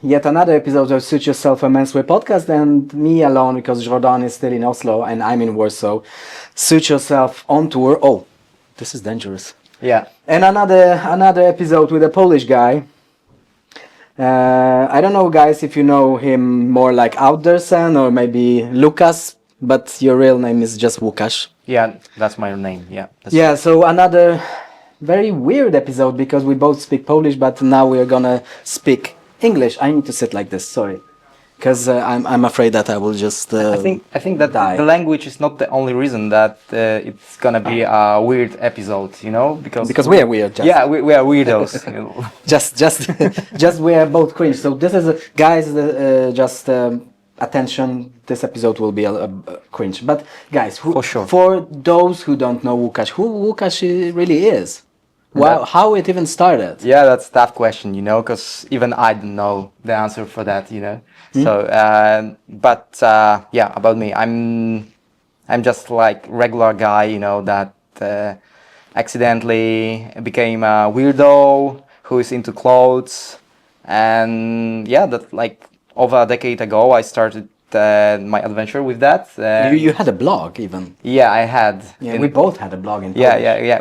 Yet another episode of Suit Yourself a Menswear podcast, and me alone because Jordan is still in Oslo and I'm in Warsaw. Suit Yourself on tour. Oh, this is dangerous. Yeah. And another episode with a Polish guy. I don't know, guys, if you know him more like Outdersen or maybe Łukasz, but your real name is just Łukasz. Yeah, that's my name. Yeah. Yeah, so another very weird episode because we both speak Polish, but now we're gonna speak English. I need to sit like this, sorry, because I'm afraid that I will just. I think that die. the language is not the only reason that it's gonna be a weird episode, you know, because we are weird. Just. Yeah, we are weirdos. You know. just we are both cringe. So this is guys, attention. This episode will be a cringe. But guys, For sure. For those who don't know Łukasz, who Łukasz really is. Wow, how it even started? Yeah, that's a tough question, you know, because even I don't know the answer for that, you know. So, yeah, about me, I'm just like regular guy, you know, that accidentally became a weirdo who is into clothes, and yeah, that like over a decade ago I started my adventure with that. You had a blog even. Yeah, I had. Yeah, we both had a blog in Yeah, Polish. yeah.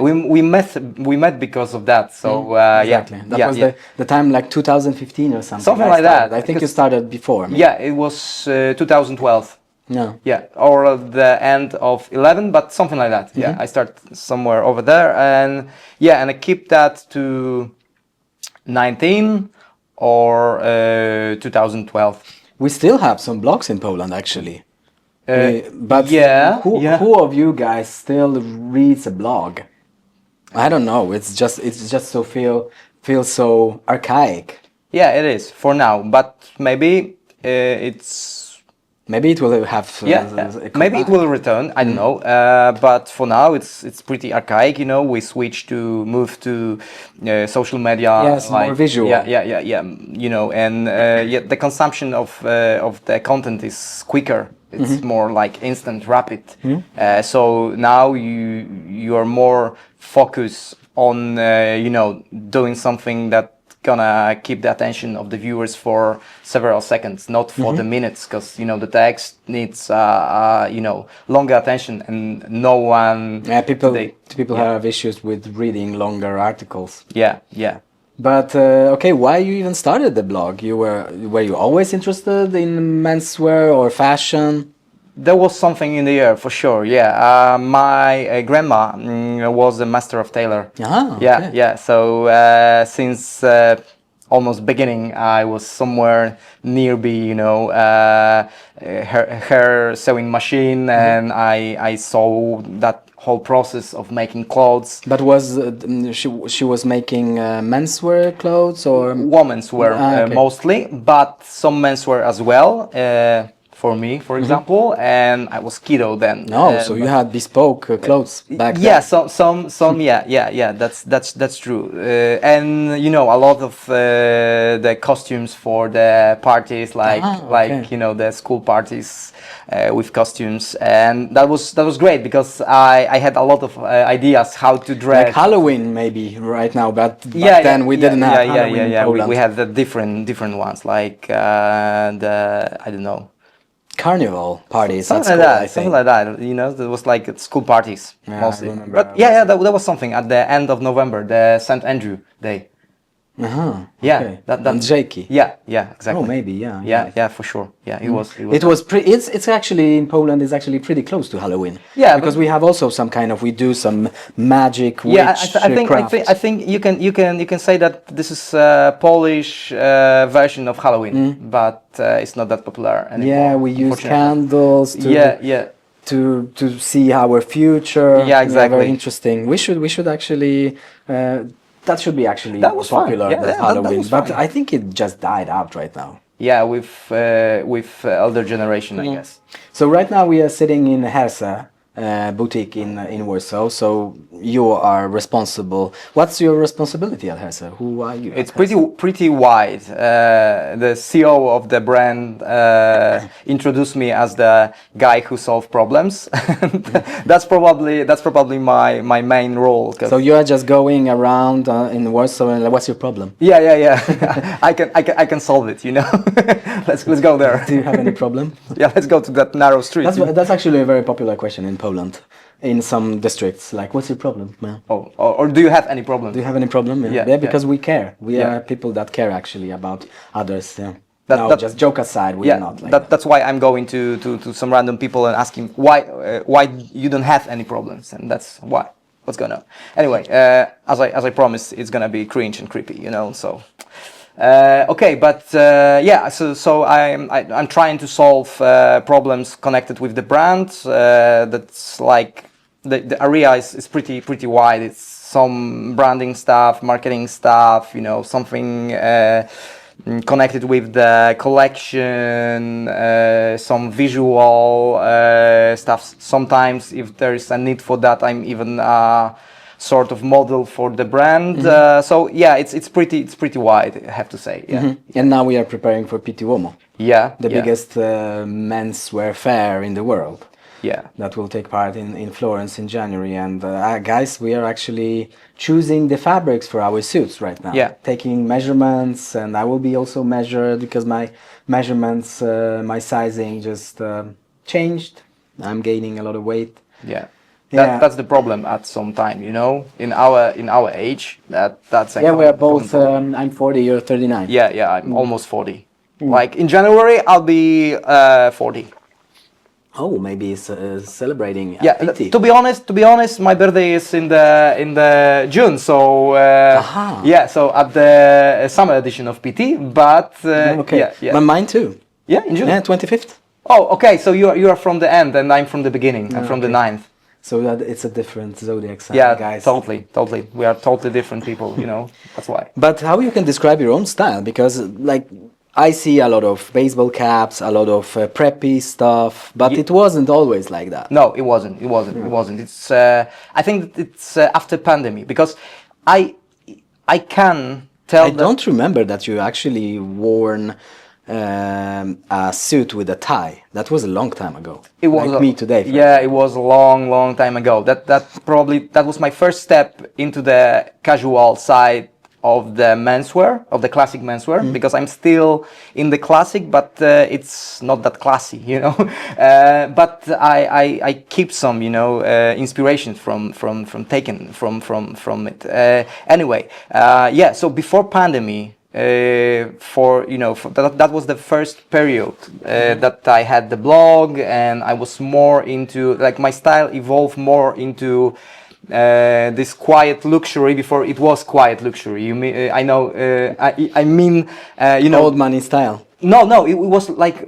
We met because of that. So exactly. yeah, That was the time like 2015 or something. Something like that. I think you started before. Maybe. Yeah, it was 2012. No. Yeah, or the end of 11, but something like that. Yeah, I started somewhere over there, and yeah, and I keep that to 19 or 2012. We still have some blogs in Poland actually. But yeah, who of you guys still reads a blog? I don't know. It's just so feels so archaic. Yeah, it is for now, but maybe maybe it will have maybe it will return. I don't know, but for now it's pretty archaic. You know, we move to social media. Yes, more visual. Yeah. You know, and the consumption of the content is quicker. It's more like instant, rapid. So now you are more focused on you know, doing something that gonna keep the attention of the viewers for several seconds, not for the minutes, because you know the text needs you know, longer attention, and no one. Yeah, people have issues with reading longer articles. Yeah. But okay, why you even started the blog? Were you always interested in menswear or fashion? There was something in the air for sure. Yeah, my grandma was a master of tailor. Ah, yeah, yeah. So since almost beginning, I was somewhere nearby, you know, her sewing machine, and I saw that whole process of making clothes. But was she was making menswear clothes or women's wear okay. Mostly, but some menswear as well. For me, for example, and I was kiddo then. No, so you had bespoke clothes back then. Yeah, some, yeah. That's true. And you know, a lot of the costumes for the parties, like you know, the school parties with costumes, and that was great because I had a lot of ideas how to dress. Like Halloween, maybe right now, but back then we didn't have Halloween in Poland. We had the different ones, like I don't know. Carnival parties something at school, like that, I think. something like that. You know, there was like school parties mostly. I remember. But yeah, that was something at the end of November, the St. Andrew Day. Yeah, okay. that Jakey. Yeah, exactly. Oh, maybe, yeah. Yeah, for sure. Yeah, it was. It's actually in Poland. It's actually pretty close to Halloween. Yeah, because we have also we do some magic witch craft. I think you can say that this is a Polish version of Halloween, but it's not that popular anymore. Yeah, we use candles. To see our future. Yeah, exactly. Very interesting. We should actually. That should be actually that was popular fun. than Halloween, that but I think it just died out right now. Yeah, with elder generation, I guess. So right now we are sitting in Herse, boutique in Warsaw. So you are responsible. What's your responsibility at Hersa? Who are you? It's pretty wide. The CEO of the brand introduced me as the guy who solves problems. That's probably my main role. So you are just going around in Warsaw, and what's your problem? Yeah. I can solve it. You know. let's go there. Do you have any problem? Yeah, let's go to that narrow street. That's actually a very popular question in Poland, in some districts. Like, what's your problem, man? Oh, or do you have any problem? Do you have any problem? Yeah, because we care. We are people that care actually about others. Yeah. Just joke aside. We are not. Like that's why I'm going to some random people and asking why you don't have any problems, and that's why. What's going on? Anyway, as I promised, it's gonna be cringe and creepy, you know. So. Okay, but yeah, so I'm trying to solve problems connected with the brand. That's like the area is pretty wide. It's some branding stuff, marketing stuff, you know, something connected with the collection, some visual stuff. Sometimes, if there is a need for that, I'm even sort of model for the brand. So yeah, it's pretty wide, I have to say. Yeah. And now we are preparing for Pitti Uomo. Yeah. The biggest menswear fair in the world. Yeah. That will take part in Florence in January. And guys, we are actually choosing the fabrics for our suits right now. Yeah. Taking measurements, and I will be also measured because my measurements, my sizing just changed. I'm gaining a lot of weight. Yeah. That's the problem at some time, you know, in our age. That's yeah, we are both. I'm 40, you're 39. Yeah, I'm almost 40. Like in January, I'll be 40. Oh, maybe it's celebrating. Yeah, to be honest, my birthday is in the June. So yeah, so at the summer edition of PT. But okay, yeah. But mine too. Yeah, in June. Yeah, 25th. Oh, okay. So you are from the end, and I'm from the beginning. I'm from the 9th. So that it's a different zodiac sign, yeah, guys. Totally. We are totally different people, you know. That's why. But how you can describe your own style? Because like I see a lot of baseball caps, a lot of preppy stuff, but it wasn't always like that. No, it wasn't. It's I think it's after pandemic, because I can tell. I don't remember that you actually worn a suit with a tie. That was a long time ago. It was like me today. Yeah, it was a long time ago. That was my first step into the casual side of the menswear, of the classic menswear, because I'm still in the classic, but it's not that classy, you know. But I keep some, you know, inspiration from it. Anyway, yeah. So before pandemic. That was the first period that I had the blog, and I was more into, like, my style evolved more into this quiet luxury. Before it was quiet luxury. You mean I know? I mean, you know, old money style. No, it was like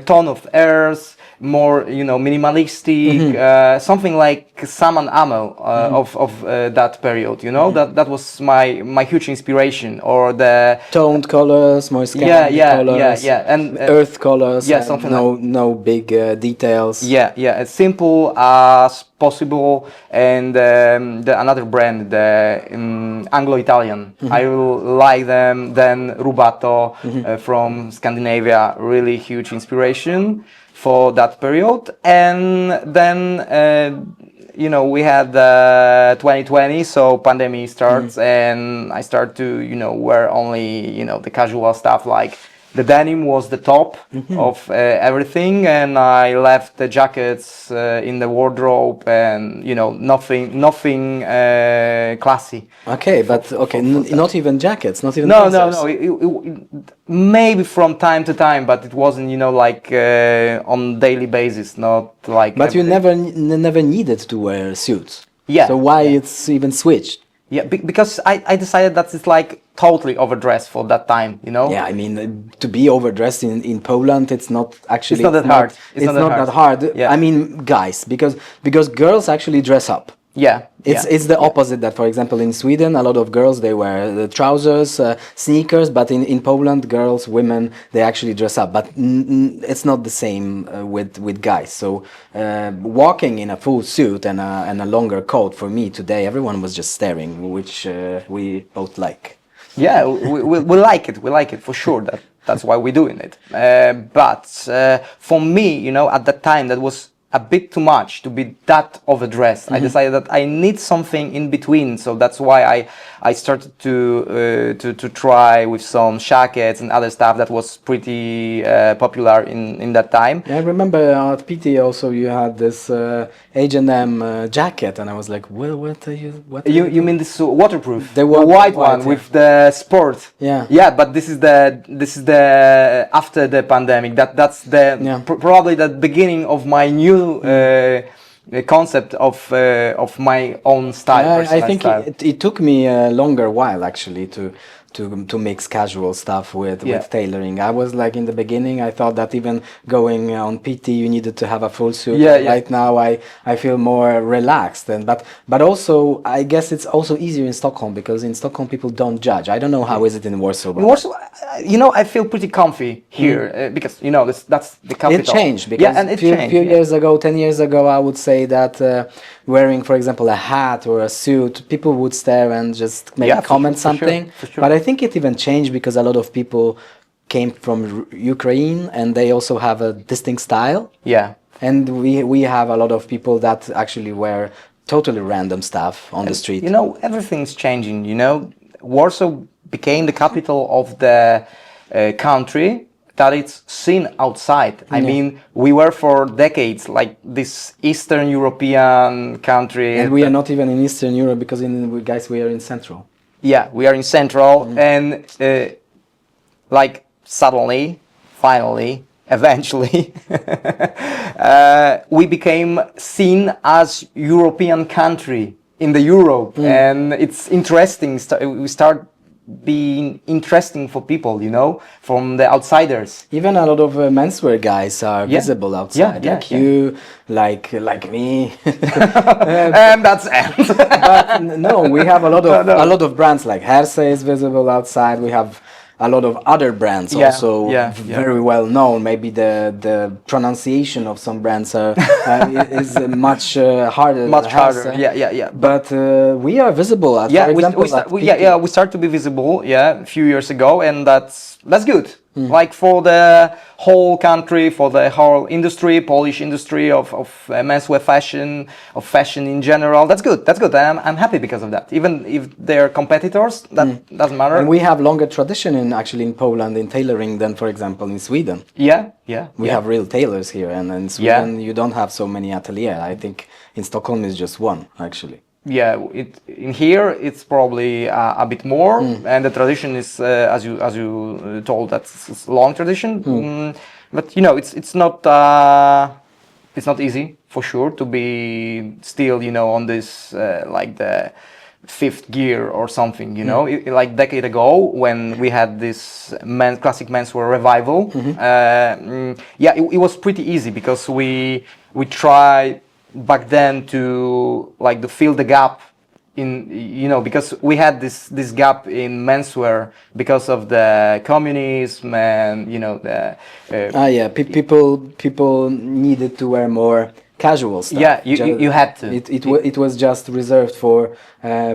tone of earth, more, you know, minimalistic, something like Sam and Amel of that period. You know, that was my huge inspiration. Or the toned colors, more scanty colors, and earth colors. Yeah, something no big details. Yeah, as simple as possible. And another brand, the Anglo-Italian. I like them. Then Rubato from Scandinavia, really huge inspiration for that period. And then you know, we had 2020, so pandemic starts, and I start to, you know, wear only, you know, the casual stuff. Like the denim was the top of everything, and I left the jackets in the wardrobe, and, you know, nothing classy. Okay, but not even jackets, not even. No. It, maybe from time to time, but it wasn't, you know, like on daily basis, not like. But you never needed to wear suits. Yeah. So why it's even switched? Yeah, because I decided that it's like totally overdressed for that time, you know? Yeah, I mean, to be overdressed in Poland, it's not actually... It's not that hard. It's not that hard. Yeah. I mean, guys, because girls actually dress up. Yeah, It's the opposite. That, for example, in Sweden, a lot of girls, they wear the trousers, sneakers, but in Poland, girls, women, they actually dress up. But it's not the same with guys. So walking in a full suit and a longer coat, for me today, everyone was just staring, which we both like. Yeah, we like it. We like it for sure. That's why we're doing it. But for me, you know, at that time, that was a bit too much to be that overdressed. I decided that I need something in between, so that's why I started to try with some jackets and other stuff that was pretty popular in that time. I remember at Pitti also you had this H&M jacket, and I was like, well, what are you? What are You mean this waterproof, The white white, one yeah. with the sport? Yeah. Yeah, but this is the after the pandemic. That's the Yeah. probably the beginning of my new concept of my own style. I personal think style. it took me a longer while actually to mix casual stuff with tailoring. I was like, in the beginning, I thought that even going on PT you needed to have a full suit. Right now I feel more relaxed, and but also I guess it's also easier in Stockholm, because in Stockholm people don't judge. I don't know how is it in Warsaw. In Warsaw, you know, I feel pretty comfy here because you know that's the capital. It changed because and it few changed. years ago, 10 years ago, I would say that wearing, for example, a hat or a suit, people would stare and just maybe Yeah, for comment sure, for sure, something. for sure. But I think it even changed because a lot of people came from Ukraine and they also have a distinct style. Yeah. And we have a lot of people that actually wear totally random stuff on the street. You know, everything's changing. You know, Warsaw became the capital of the country that it's seen outside. I mean, we were for decades like this Eastern European country. And we are not even in Eastern Europe, because we are in Central. Yeah, we are in Central, and like suddenly, finally, eventually, we became seen as European country in the Europe, and it's interesting. We start being interesting for people, you know, from the outsiders. Even a lot of menswear guys are visible outside, like me. And that's it. But no, we have a lot of brands like Herse is visible outside. We have a lot of other brands also very well known. Maybe the pronunciation of some brands is much harder. Much harder. Herse. Yeah. But we are visible. For example, we start to be visible. Yeah, a few years ago, and that's good. Like for the whole country, for the whole industry, Polish industry of menswear fashion, of fashion in general. That's good. That's good. I'm happy because of that. Even if they're competitors, that doesn't matter. And we have longer tradition in Poland in tailoring than, for example, in Sweden. We have real tailors here, and in Sweden you don't have so many ateliers. I think in Stockholm is just one actually. Yeah, in here it's probably a bit more, and the tradition is as you told, that's a long tradition. But you know, it's not easy for sure to be still, you know, on this like the fifth gear or something, you know. Like decade ago when we had this classic menswear revival, it was pretty easy because we tried back then to like to fill the gap in, you know, because we had this gap in menswear because of the communism and, you know, the people needed to wear more casual stuff. Yeah, you had to. It was just reserved for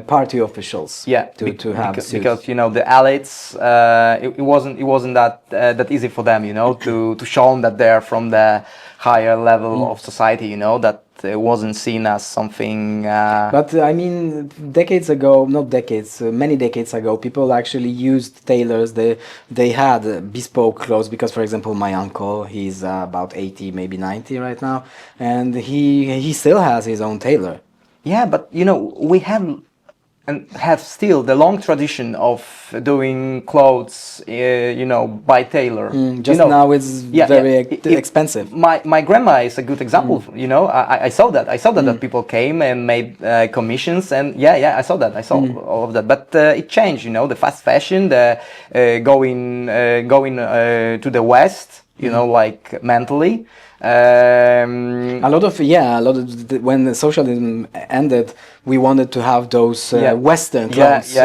party officials. Yeah, to have because you know the elites. It wasn't that easy for them, you know, to show them that they're from the higher level of society, you know, that it wasn't seen as something. But I mean, many decades ago, people actually used tailors. They had bespoke clothes because, for example, my uncle, he's about 80, maybe 90 right now, and he still has his own tailor. Yeah, but you know, we have still the long tradition of doing clothes, you know, by tailor. Just you know, now it's very expensive. My grandma is a good example. You know, I saw that. that people came and made commissions, and I saw that. I saw all of that. But it changed. You know, the fast fashion, the going to the West. You know, like mentally. A lot of when socialism ended, we wanted to have those Western clothes,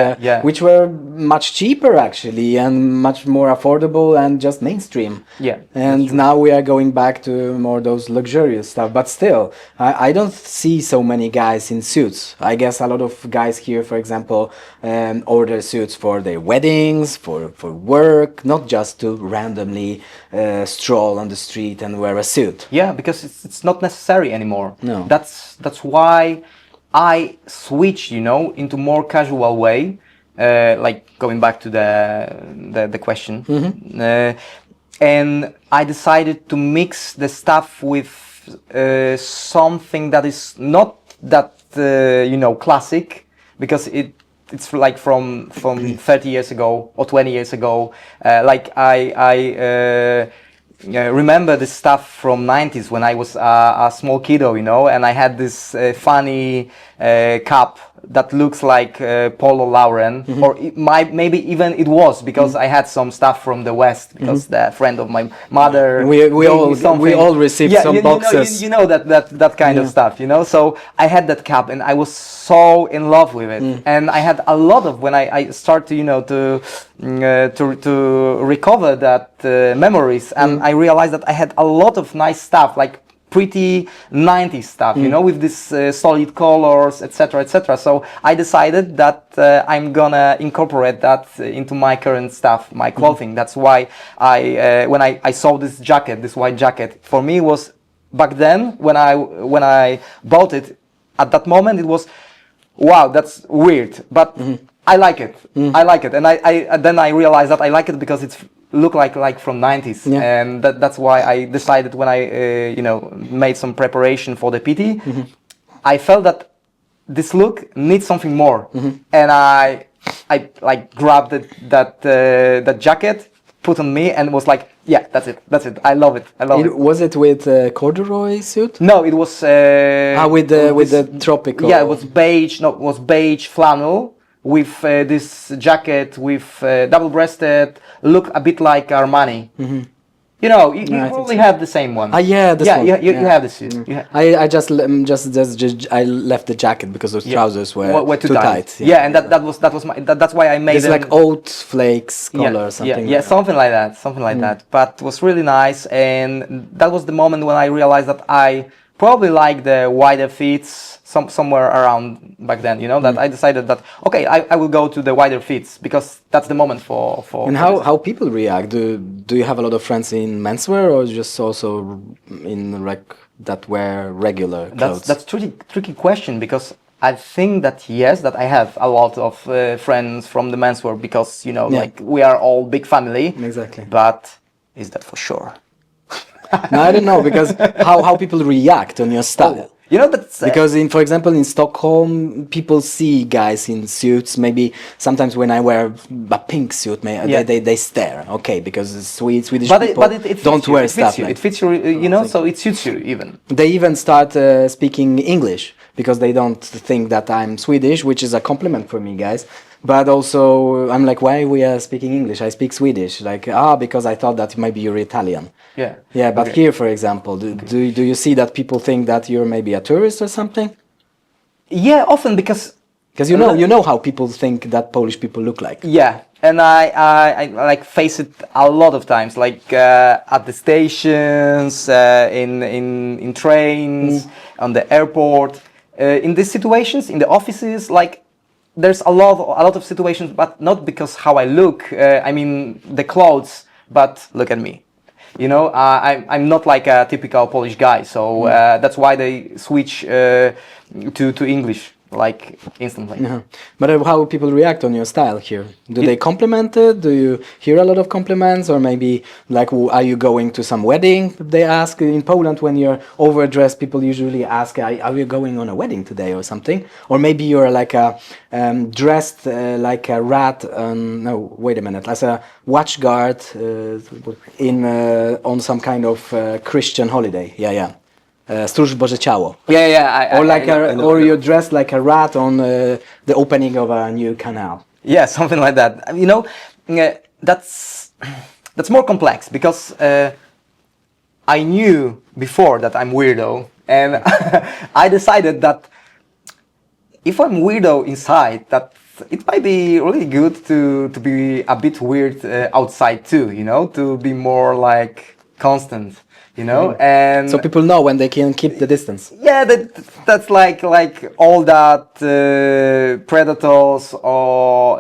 which were much cheaper actually and much more affordable and just mainstream. Yeah. And now we are going back to more those luxurious stuff. But still, I don't see so many guys in suits. I guess a lot of guys here, for example, order suits for their weddings, for work, not just to randomly stroll on the street and wear a suit. Yeah, because it's not necessary anymore. No. That's why I switched, into more casual way, like going back to the question. And I decided to mix the stuff with something that is not that classic, because it's like from 30 years ago or 20 years ago. Like I remember this stuff from 90s when I was a small kiddo, and I had this funny cap that looks like Polo Lauren, or maybe even it was, because I had some stuff from the West, because the friend of my mother we all received some boxes. That kind of stuff, So I had that cap and I was so in love with it, and I had a lot of, when I started to recover that memories, and I realized that I had a lot of nice stuff, like pretty 90s stuff, with this solid colors, etc., etc. So I decided that I'm gonna incorporate that into my current stuff, my clothing. That's why when I saw this jacket, this white jacket, for me was, back then when I bought it, at that moment it was, wow, that's weird, but I like it. I like it, and then I realized that I like it because it's look like from 90s, and that's why I decided, when I made some preparation for the Pitti, I felt that this look needs something more, and I like grabbed that jacket, put on me, and was like, yeah, that's it, I love it. Was it with corduroy suit? No, it was with the tropical. Yeah, it was beige. No, it was beige flannel with this jacket with double-breasted, look a bit like Armani. You probably have the same one. Yeah, this one. You have the suit. I just I left the jacket because those trousers were too tight. Yeah, and that's why I made it's like oat flakes color or something. Yeah, something like that. But it was really nice, and that was the moment when I realized that I probably like the wider fits, somewhere around back then, that I decided that, okay, I will go to the wider fits, because that's the moment for And how people react? Do you have a lot of friends in menswear, or just also in that wear regular clothes? That's tricky question, because I think that yes, that I have a lot of friends from the menswear, because like we are all big family. Exactly. But is that for sure? No, I don't know, because how people react on your style. That's because for example, in Stockholm, people see guys in suits. Maybe sometimes when I wear a pink suit, they stare. Okay, because Swedish people don't wear stuff like. It fits you, so it suits you even. They even start speaking English, because they don't think that I'm Swedish, which is a compliment for me, guys. But also, I'm like, why we are speaking English? I speak Swedish. Like, because I thought that maybe you're Italian. Yeah. Yeah, but here, for example, do you see that people think that you're maybe a tourist or something? Yeah, often, because you know how people think that Polish people look like. Yeah, and I like face it a lot of times, like at the stations, in trains, on the airport, in these situations, in the offices, like. There's a lot of situations, but not because how I look. I mean the clothes, but look at me. I'm not like a typical Polish guy, so that's why they switch to English like instantly. But how people react on your style here? Do they compliment it? Do you hear a lot of compliments, or maybe like, are you going to some wedding? They ask in Poland, when you're overdressed, people usually ask, are you going on a wedding today or something? Or maybe you're like dressed like a rat. No, wait a minute, as a watch guard on some kind of Christian holiday. Stróż Boże Ciało. Or you're dressed like a rat on the opening of a new canal. Yeah, something like that. That's more complex, because I knew before that I'm weirdo, and I decided that if I'm weirdo inside, that it might be really good to be a bit weird outside too, you know, to be more like constant, you know, and so people know when they can keep the distance. Yeah, that's like all that predators or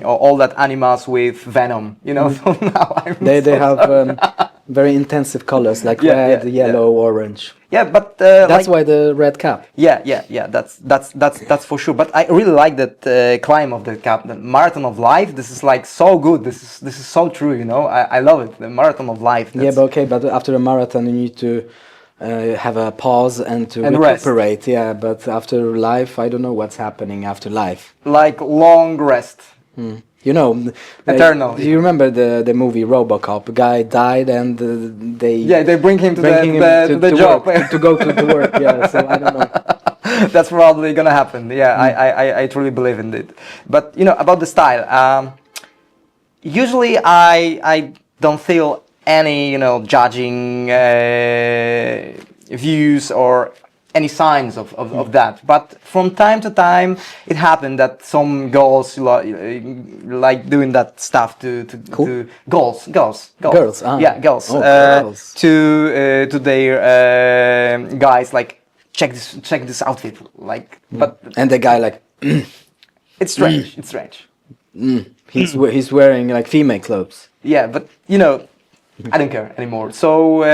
all that animals with venom, you know. So now they have very intensive colors like red, yellow, orange. Yeah, but that's why the red cap. Yeah. That's for sure. But I really like that climb of the cap, the marathon of life. This is like so good. This is so true. You know, I love it. The marathon of life. Yeah, but okay, but after a marathon you need to have a pause and to recuperate. Rest. Yeah, but after life, I don't know what's happening after life. Like long rest. You know, eternal. Do you remember the movie RoboCop? A guy died and they bring him to the job to go to work. Yeah, so I don't know. That's probably gonna happen. Yeah, I truly believe in it. But you know about the style. Usually I don't feel any judging views or any signs of that, but from time to time it happened that some girls like doing that stuff to girls. Yeah, girls. Girls. To their guys, like check this outfit, like. But and the guy like it's strange. It's strange. He's wearing like female clothes. Yeah, but you know, I don't care anymore. So.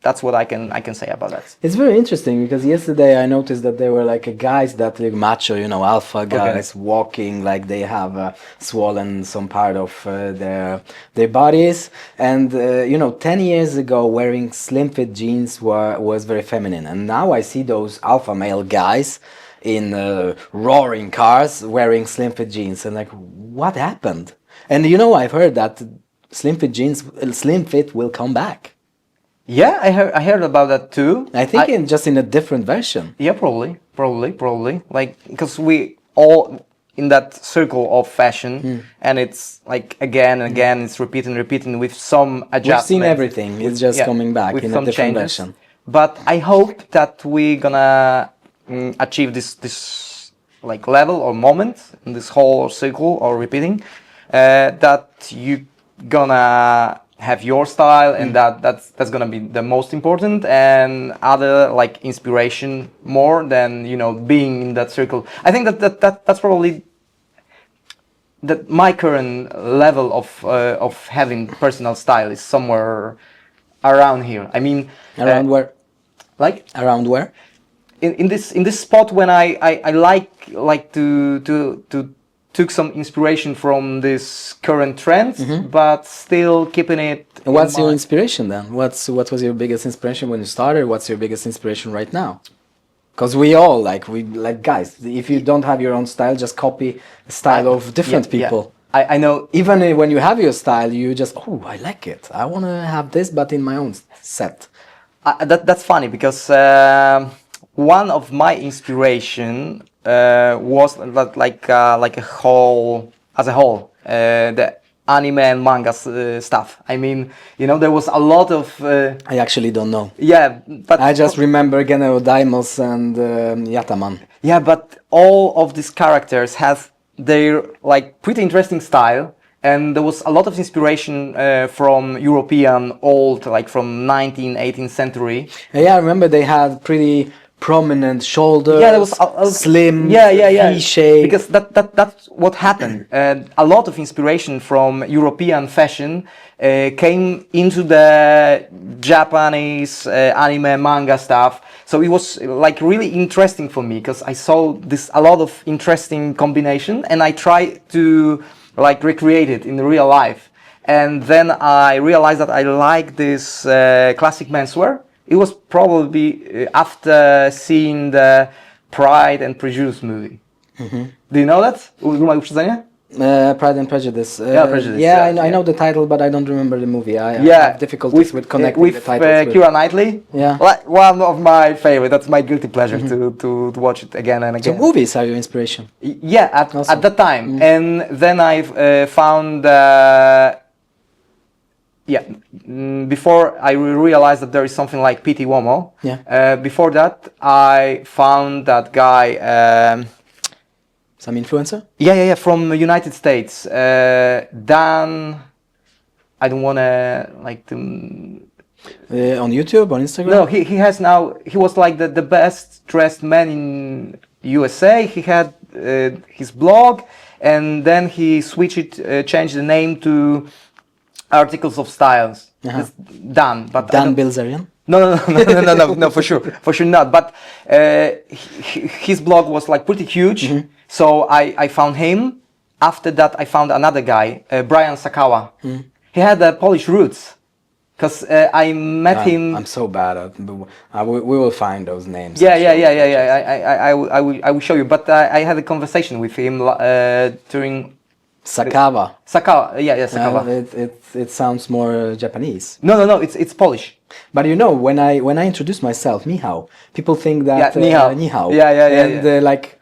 That's what I can say about that. It's very interesting because yesterday I noticed that there were like guys that like macho, alpha guys walking like they have swollen some part of their bodies, and 10 years ago wearing slim fit jeans was very feminine, and now I see those alpha male guys in roaring cars wearing slim fit jeans, and like what happened? And I've heard that slim fit will come back. Yeah, I heard about that too. I think just in a different version. Yeah, probably. Like, because we all in that circle of fashion, and it's like again and again, it's repeating with some adjustments. We've seen everything. It's just coming back in a different version. But I hope that we're gonna achieve this like level or moment in this whole circle or repeating, that you gonna have your style, and that's gonna be the most important, and other like inspiration more than being in that circle. I think that's probably that my current level of having personal style is somewhere around here. I mean, around where? Like around where? In this spot when I like to took some inspiration from this current trends, but still keeping it. And what's your inspiration then? What was your biggest inspiration when you started? What's your biggest inspiration right now? Because we all like guys. If you don't have your own style, just copy the style of different people. Yeah. I know. Even when you have your style, you just I like it. I want to have this, but in my own set. That's funny because one of my inspiration. Was like a whole the anime and manga stuff. I mean, there was a lot of. I actually don't know. Yeah, but I just remember Geneo Daimos and Yataman. Yeah, but all of these characters have their like pretty interesting style, and there was a lot of inspiration from European old, like from 19th, 18th century. Yeah, I remember they had pretty prominent shoulders, there was slim, V-shape. Because that's what happened. A lot of inspiration from European fashion came into the Japanese anime manga stuff. So it was like really interesting for me because I saw a lot of interesting combination, and I tried to like recreate it in the real life. And then I realized that I like this classic menswear. It was probably after seeing the Pride and Prejudice movie. Do you know that? Pride and Prejudice. Prejudice. Yeah, I know the title, but I don't remember the movie. I have difficulties with connecting the titles. With Keira Knightley. Yeah. Like one of my favorite. That's my guilty pleasure to watch it again and again. So movies are your inspiration? Yeah, at that time. And then I found Yeah, before I realized that there is something like Pitti Uomo. Yeah. Before that, I found that guy. Some influencer? Yeah, from the United States. Dan. I don't wanna like to. On YouTube, on Instagram? No, he has now. He was like the best dressed man in USA. He had his blog, and then he changed the name to Articles of Styles. It's Dan, but Dan Bilzerian? No, for sure not. But his blog was like pretty huge, so I found him. After that, I found another guy, Brian Sakawa. He had Polish roots, because I met him. I'm so bad at. We will find those names. Yeah. I will show you. But I had a conversation with him during. Sakawa. Yeah, Sakawa. It sounds more Japanese. No, it's Polish. But you know, when I introduce myself, ni hao, people think that ni hao. Ni hao. Yeah. And like,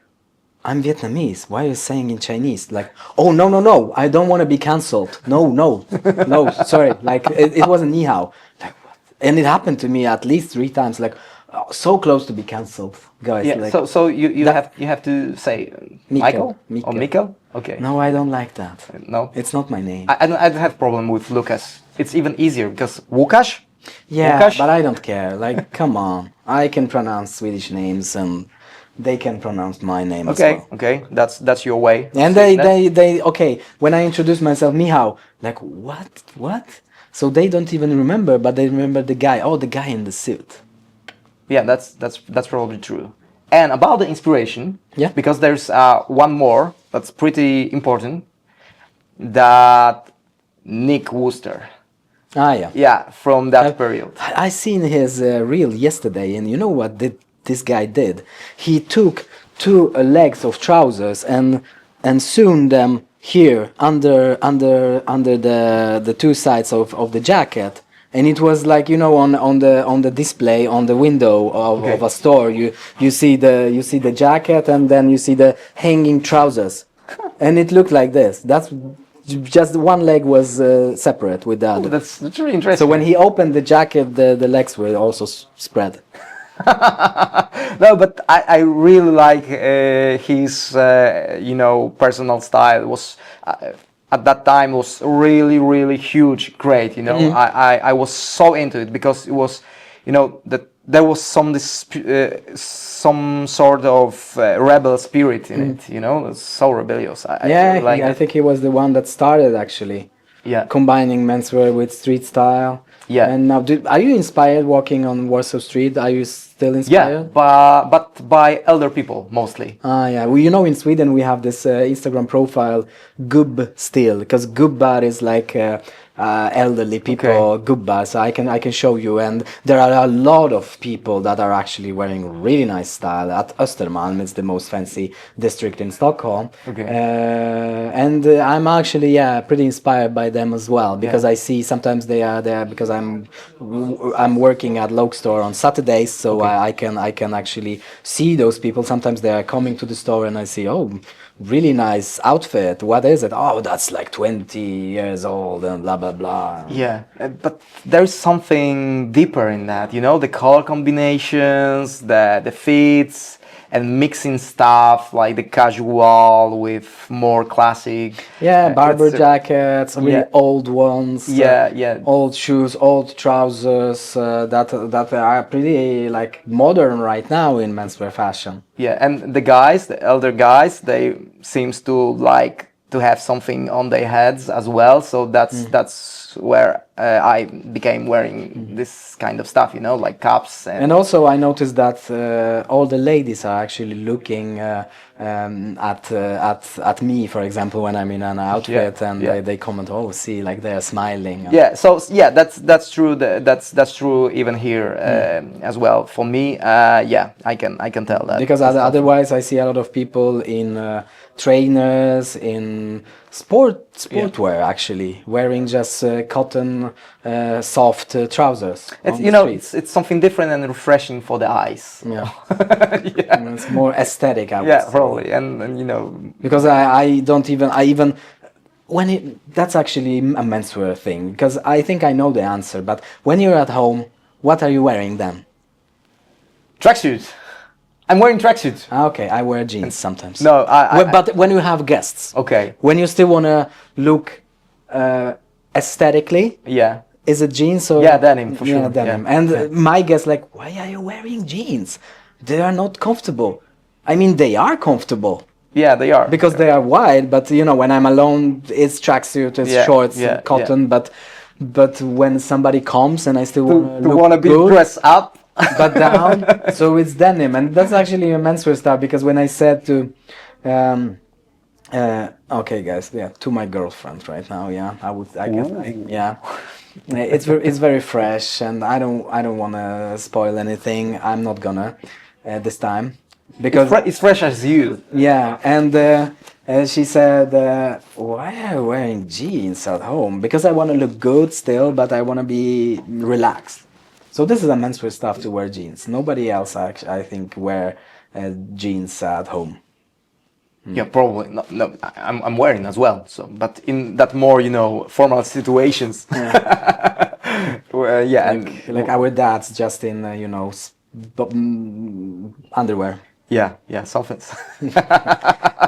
I'm Vietnamese. Why are you saying in Chinese? Like, oh no, I don't want to be cancelled. No, sorry. Like, it wasn't ni hao. Like, what? And it happened to me at least 3 times. Like, so close to be cancelled, guys. Yeah. Like, So you have to say Michael or Mikkel. Okay. No, I don't like that. No, It's not my name. I don't have problem with Łukasz. It's even easier because Łukasz. Yeah, Łukasz? but I don't care. Like, come on. I can pronounce Swedish names and they can pronounce my name as well. Okay, that's your way. And they okay, when I introduce myself, ni hao, like, what? So they don't even remember, but they remember the guy. Oh, the guy in the suit. Yeah, that's probably true. And about the inspiration, Yeah. because there's one more that's pretty important, that Nick Wooster. Ah, yeah. Yeah, from that period. I seen his reel yesterday, and you know what this guy did? He took 2 legs of trousers and sewn them here under the 2 sides of the jacket. And it was like, you know, on the display on the window of a store, you see the jacket and then you see the hanging trousers, and it looked like this. That's just one leg was separate with the other. That's really interesting. So when he opened the jacket, the legs were also spread. No, but I really like his personal style. It was at that time was really huge, great. I was so into it because it was, that there was some sort of rebel spirit in it. It's so rebellious. I think he was the one that started actually. Yeah. Combining menswear with street style. Yeah. And now, are you inspired walking on Warsaw Street? Are you still inspired? Yeah, but by elder people mostly. Ah, yeah. Well, in Sweden we have this Instagram profile, gubb still, because gubbar is like elderly people, gubbar. So I can show you, and there are a lot of people that are actually wearing really nice style at Östermalm. It's the most fancy district in Stockholm. And I'm actually pretty inspired by them as well, because I see sometimes they are there because I'm working at Loke store on Saturdays, so I can actually see those people. Sometimes they are coming to the store and I see, oh, really nice outfit. What is it? Oh, that's like 20 years old and blah blah blah. Yeah, but there's something deeper in that, the color combinations, the fits, and mixing stuff like the casual with more classic. Yeah, barber jackets, really old ones. Old shoes, old trousers that are pretty like modern right now in menswear fashion. Yeah, and the elder guys, they seems to like to have something on their heads as well. So that's where I became wearing this kind of stuff, like caps. And also I noticed that all the ladies are actually looking at me, for example, when I'm in an outfit, they comment, oh, see, like they're smiling. That's true. That's true even here as well. For me, I can tell that. Because otherwise I see a lot of people in trainers, in sportwear actually, wearing just cotton soft trousers. It's something different and refreshing for the eyes. Yeah. It's more aesthetic, I would say. Probably, and because I that's actually a menswear thing, because I think I know the answer. But when you're at home, what are you wearing then? Tracksuit. I'm wearing tracksuit. Okay, I wear jeans sometimes. No, but when you have guests, okay. When you still wanna look aesthetically, yeah. Is it jeans or denim for sure? Yeah, denim. Yeah. And my guests like, why are you wearing jeans? They are not comfortable. I mean, they are comfortable. Yeah, they are because they are wide. But you know, when I'm alone, it's tracksuit, it's shorts, cotton. But when somebody comes and I still want to be dressed up, but down, so it's denim, and that's actually a menswear stuff. Because when I said to, okay, guys, to my girlfriend right now, it's very fresh, and I don't want to spoil anything. I'm not gonna this time because it's fresh as you. Yeah, and she said, "Why are you wearing jeans at home?" Because I want to look good still, but I want to be relaxed. So this is a menswear stuff to wear jeans. Nobody else, actually, I think, wear jeans at home. Yeah, probably. No, I'm wearing as well. So, but in that more, formal situations. Yeah. like our dads, just in underwear. Yeah, something.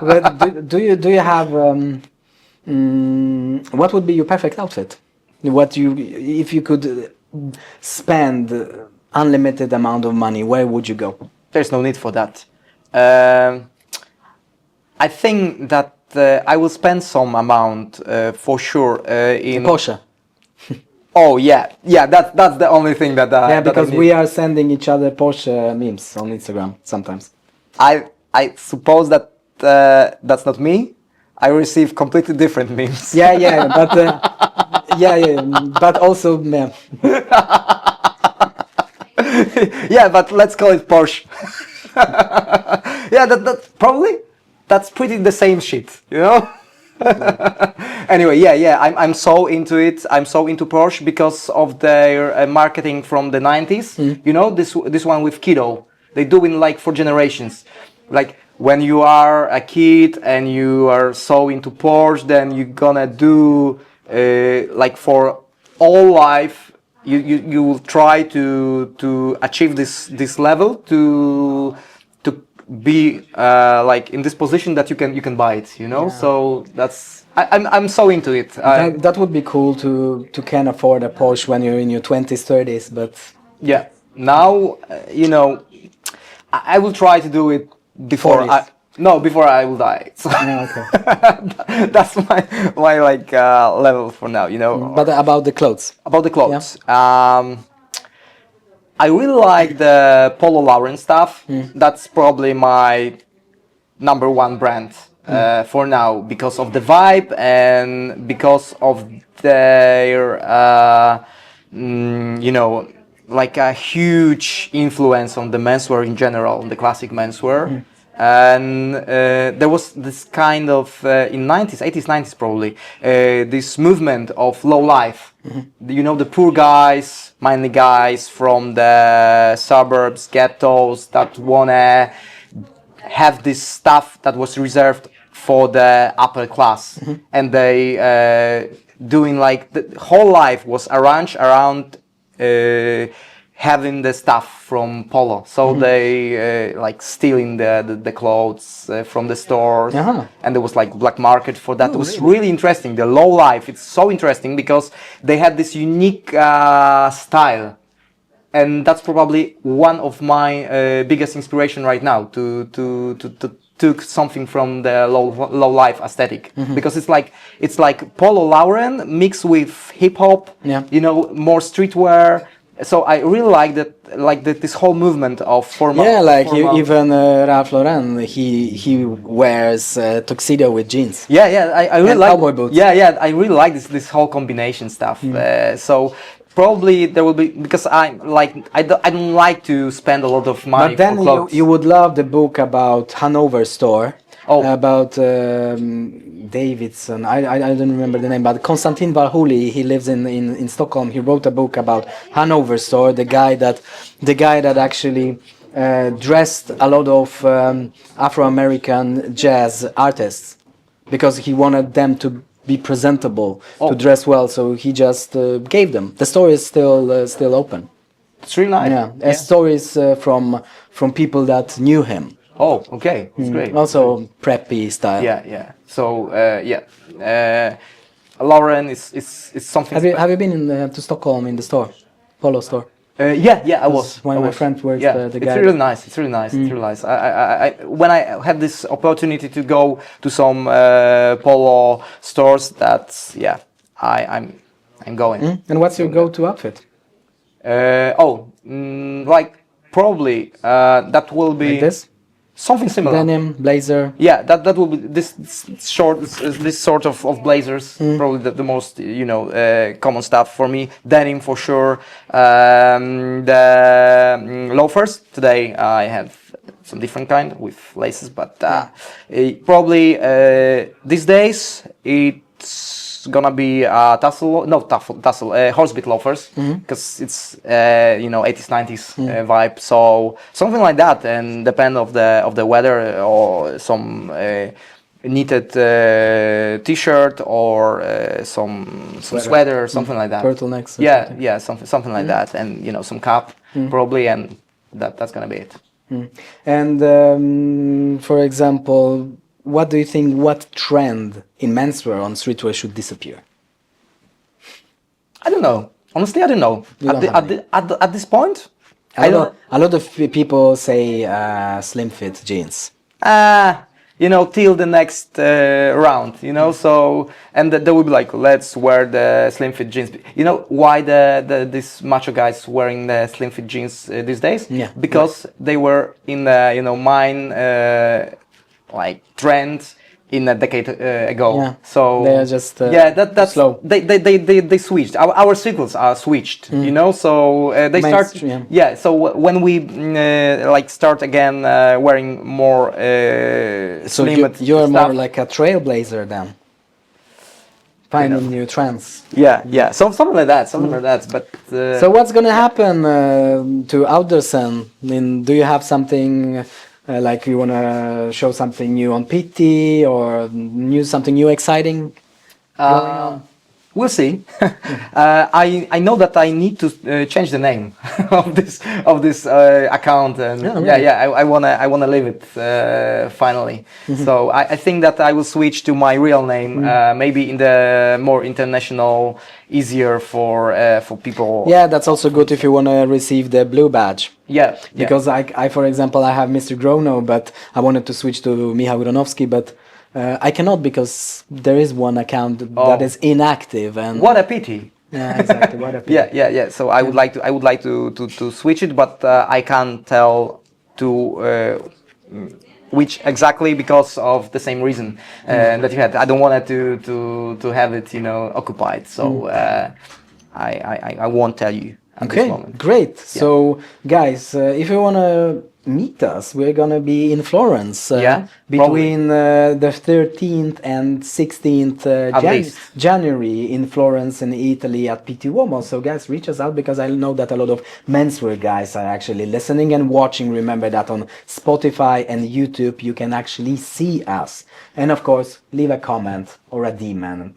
But do you have what would be your perfect outfit? If you could spend unlimited amount of money, where would you go? There's no need for that. I think that I will spend some amount for sure in Porsche. Oh yeah, that's the only thing that because we are sending each other Porsche memes on Instagram sometimes. I suppose that that's not me. I receive completely different memes. Yeah, but but also yeah, but let's call it Porsche. Yeah, that probably that's pretty the same shit, Anyway, I'm so into it. I'm so into Porsche because of their marketing from the 90s. This one with Kiddo. They do it like for generations. Like when you are a kid and you are so into Porsche, then you're gonna do like for all life. You will try to achieve this level to be like in this position that you can buy it, So that's I'm so into it. That would be cool to can afford a Porsche when you're in your 20s, 30s, but yeah, now I will try to do it before before I will die. So okay. That's my like level for now, But about the clothes. I really like the Polo Lauren stuff. That's probably my number one brand for now because of the vibe and because of their, like a huge influence on the menswear in general, on the classic menswear. And there was this kind of, in 90s, 80s, 90s probably, this movement of low life. The poor guys, mainly guys from the suburbs, ghettos, that wanna have this stuff that was reserved for the upper class. And they doing like, the whole life was arranged around having the stuff from Polo, so they like stealing the clothes from the stores, and there was like black market for that. It was really interesting. The low life, it's so interesting because they had this unique style, and that's probably one of my biggest inspiration right now to took something from the low life aesthetic, because it's like Polo Lauren mixed with hip hop, more streetwear. So I really like that this whole movement of formal. Yeah, like even Ralph Lauren, he wears tuxedo with jeans. Yeah, I really like cowboy boots. Yeah, I really like this whole combination stuff. So probably there will be, because I don't like to spend a lot of money. But then for clothes. you would love the book about Hanover store. About Davidson, I don't remember the name, but Konstantin Valhuli, he lives in Stockholm. He wrote a book about Hanover store, the guy that actually dressed a lot of Afro-American jazz artists, because he wanted them to be presentable, to dress well. So he just gave them. The store is still open. It's really nice. Yeah, stories from people that knew him. Oh, okay, that's great. Also preppy style. Yeah. So Lauren is something. Have you been to Stockholm in the store, Polo store? Yeah, I was. One of my friends works the guy. It's really nice. It's really nice. It's really nice. I when I had this opportunity to go to some polo stores, I'm going. And what's your go-to outfit? Like probably that will be Like this? something similar. Denim, blazer. Yeah, that will be this sort of blazers. Probably the most common stuff for me. Denim for sure. The loafers today I have some different kind with laces, but probably these days it's gonna be tassel horsebit loafers because it's 80s 90s vibe, so something like that, and depend of the weather, or some knitted t-shirt or some sweater, something like that, turtlenecks, something like that, and some cap probably, and that's gonna be it. And for example, what do you think, what trend in menswear on streetwear should disappear? I don't know. Honestly, I don't know. At this point, a lot of people say slim fit jeans. Till the next round, so, and they will be like, let's wear the slim fit jeans. Why these macho guys wearing the slim fit jeans these days? Yeah. Because they were in the mine like trend in a decade ago. Yeah. So they are just that's slow. They switched. Our cycles are switched. So they start. Yeah. So when we start again wearing more so slim. You're more like a trailblazer then. Finding new trends. Yeah. So something like that. But so what's gonna happen to Outdersen? Do you have something? Like you want to show something new on Pitti, or something new exciting going on? We'll see. I know that I need to change the name of this account, and I wanna leave it finally. So I think that I will switch to my real name, maybe in the more international, easier for people. Yeah, that's also good if you want to receive the blue badge. Yeah. Because I for example, I have Mr. Grono, but I wanted to switch to Michał Gronowski, but I cannot, because there is one account that is inactive, and what a pity. Yeah, exactly. What a pity. Yeah. So I would like to switch it, but I can't tell to which exactly, because of the same reason that you had. I don't want to have it occupied. So I won't tell you at this moment. Great. Yeah. So guys, if you wanna meet us, we're gonna be in Florence between the 13th and 16th January in Florence in Italy at Pitti Uomo. So guys, reach us out, because I know that a lot of menswear guys are actually listening and watching. Remember that on Spotify and YouTube you can actually see us, and of course leave a comment or a demon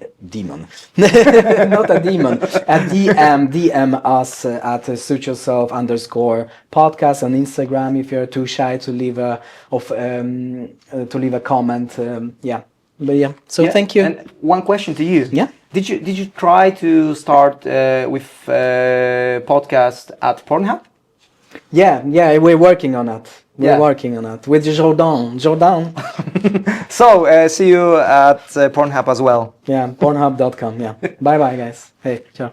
not a demon, a DM us at suityourself_podcast on Instagram if you're too shy to leave a comment. So thank you. And one question to you. Yeah. Did you try to start with podcast at Pornhub? Yeah, we're working on it. We're working on it with Jordan. So see you at Pornhub as well. Yeah, pornhub.com. Yeah. Bye guys. Hey, ciao.